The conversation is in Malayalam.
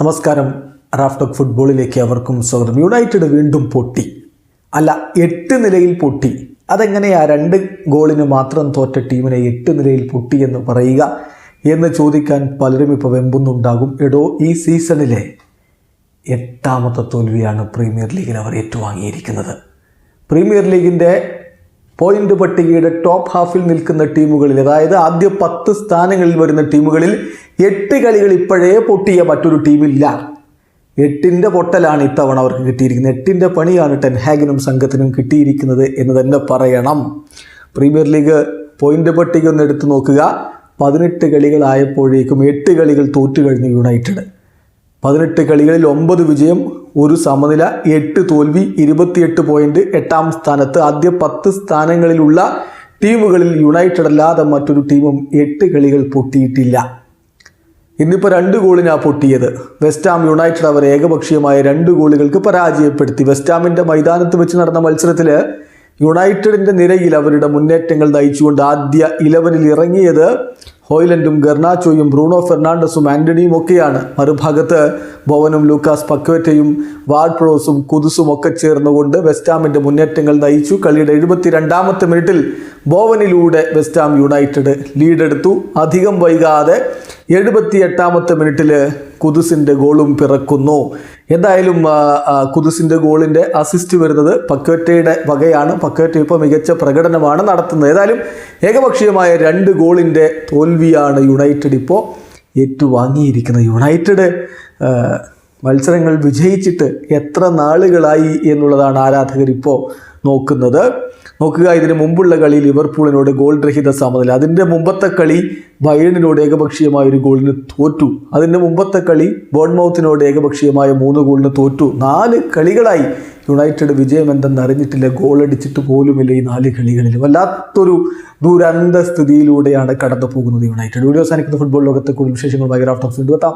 നമസ്കാരം. റാഫ് ടോക്ക് ഫുട്ബോളിലേക്ക് അവർക്കും സ്വാഗതം. യുണൈറ്റഡ് വീണ്ടും പൊട്ടി. അല്ല, 8 നിലയിൽ പൊട്ടി. അതെങ്ങനെയാ 2 ഗോളിന് മാത്രം തോറ്റ ടീമിനെ 8 നിലയിൽ പൊട്ടി എന്ന് പറയുക എന്ന് ചോദിക്കാൻ പലരും ഇപ്പോൾ വെമ്പുന്നുണ്ടാകും. എടോ, ഈ സീസണിലെ 8ാമത്തെ തോൽവിയാണ് പ്രീമിയർ ലീഗിൽ അവർ ഏറ്റുവാങ്ങിയിരിക്കുന്നത്. പ്രീമിയർ ലീഗിൻ്റെ പോയിന്റ് പട്ടികയുടെ ടോപ്പ് ഹാഫിൽ നിൽക്കുന്ന ടീമുകളിൽ, അതായത് ആദ്യ 10 സ്ഥാനങ്ങളിൽ വരുന്ന ടീമുകളിൽ 8 കളികൾ ഇപ്പോഴേ പൊട്ടിയ മറ്റൊരു ടീമില്ല. 8ൻ്റെ പൊട്ടലാണ് ഇത്തവണ അവർക്ക് കിട്ടിയിരിക്കുന്നത്. 8ൻ്റെ പണിയാണ് ടെൻ ഹാഗിനും സംഘത്തിനും കിട്ടിയിരിക്കുന്നത് എന്ന് തന്നെ പറയണം. പ്രീമിയർ ലീഗ് പോയിന്റ് പട്ടിക ഒന്ന് എടുത്തു നോക്കുക. 18 കളികളായപ്പോഴേക്കും 8 കളികൾ തോറ്റു കഴിഞ്ഞു യുണൈറ്റഡ്. 18 കളികളിൽ 9 വിജയം, 1 സമനില, 8 തോൽവി, 28 പോയിന്റ്. 8ാം സ്ഥാനത്ത്. ആദ്യ 10 സ്ഥാനങ്ങളിലുള്ള ടീമുകളിൽ യുണൈറ്റഡ് അല്ലാതെ മറ്റൊരു ടീമും 8 കളികൾ പൊട്ടിയിട്ടില്ല. ഇന്നിപ്പോൾ 2 ഗോളിനാണ് പൊട്ടിയത്. വെസ്റ്റ് ഹാം യുണൈറ്റഡ് അവർ ഏകപക്ഷീയമായ 2 ഗോളുകൾക്ക് പരാജയപ്പെടുത്തി. വെസ്റ്റ് ഹാമിൻ്റെ മൈതാനത്ത് വെച്ച് നടന്ന മത്സരത്തിൽ യുണൈറ്റഡിൻ്റെ നിരയിൽ അവരുടെ മുന്നേറ്റങ്ങൾ നയിച്ചുകൊണ്ട് ആദ്യ 11-ൽ ഇറങ്ങിയത് ഹോയ്ലൻഡും ഗർണാച്ചോയും ബ്രൂണോ ഫെർണാണ്ടസും ആൻ്റണിയും ഒക്കെയാണ്. മറുഭാഗത്ത് ബോവനും ലൂക്കാസ് പക്വേറ്റയും വാർഡ് പ്രോസും കുദുസും ഒക്കെ ചേർന്നുകൊണ്ട് വെസ്റ്റ് ഹാമിൻ്റെ മുന്നേറ്റങ്ങൾ നയിച്ചു. കളിയുടെ 72ാമത്തെ മിനിറ്റിൽ ബോവനിലൂടെ വെസ്റ്റ് ഹാം യുണൈറ്റഡ് ലീഡെടുത്തു. അധികം വൈകാതെ 78ാമത്തെ മിനിറ്റിൽ കുദുസിൻ്റെ ഗോളും പിറക്കുന്നു. എന്തായാലും കുദുസിൻ്റെ ഗോളിൻ്റെ അസിസ്റ്റ് വരുന്നത് പക്വേറ്റയുടെ വകയാണ്. പക്വേറ്റ ഇപ്പോൾ മികച്ച പ്രകടനമാണ് നടത്തുന്നത്. ഏതായാലും ഏകപക്ഷീയമായ 2 ഗോളിൻ്റെ തോൽവിയാണ് യുണൈറ്റഡ് ഇപ്പോൾ ഏറ്റുവാങ്ങിയിരിക്കുന്നത്. യുണൈറ്റഡ് മത്സരങ്ങൾ വിജയിച്ചിട്ട് എത്ര നാളുകളായി എന്നുള്ളതാണ് ആരാധകർ ഇപ്പോൾ നോക്കുന്നത്. നോക്കുക, ഇതിന് മുമ്പുള്ള കളി ലിവർപൂളിനോട് ഗോൾ രഹിത സമനില. അതിൻ്റെ മുമ്പത്തെ കളി ബയേണിനോട് ഏകപക്ഷീയമായ 1 ഗോളിന് തോറ്റു. അതിൻ്റെ മുമ്പത്തെ കളി ബോൺമൗത്തിനോട് ഏകപക്ഷീയമായ 3 ഗോളിന് തോറ്റു. 4 കളികളായി യുണൈറ്റഡ് വിജയം എന്തെന്ന് അറിഞ്ഞിട്ടില്ല. ഗോളടിച്ചിട്ട് പോലുമില്ല ഈ 4 കളികളിൽ. വല്ലാത്തൊരു ദുരന്ത സ്ഥിതിയിലൂടെയാണ് കടന്നു പോകുന്നത് യുണൈറ്റഡ്. വീഡിയോ അവസാനിക്കുന്ന ഫുട്ബോൾ ലോകത്തെ കൂടുതൽ വിശേഷങ്ങളുമായി റാഫ് ടോക്സ് വീണ്ടും എത്താം.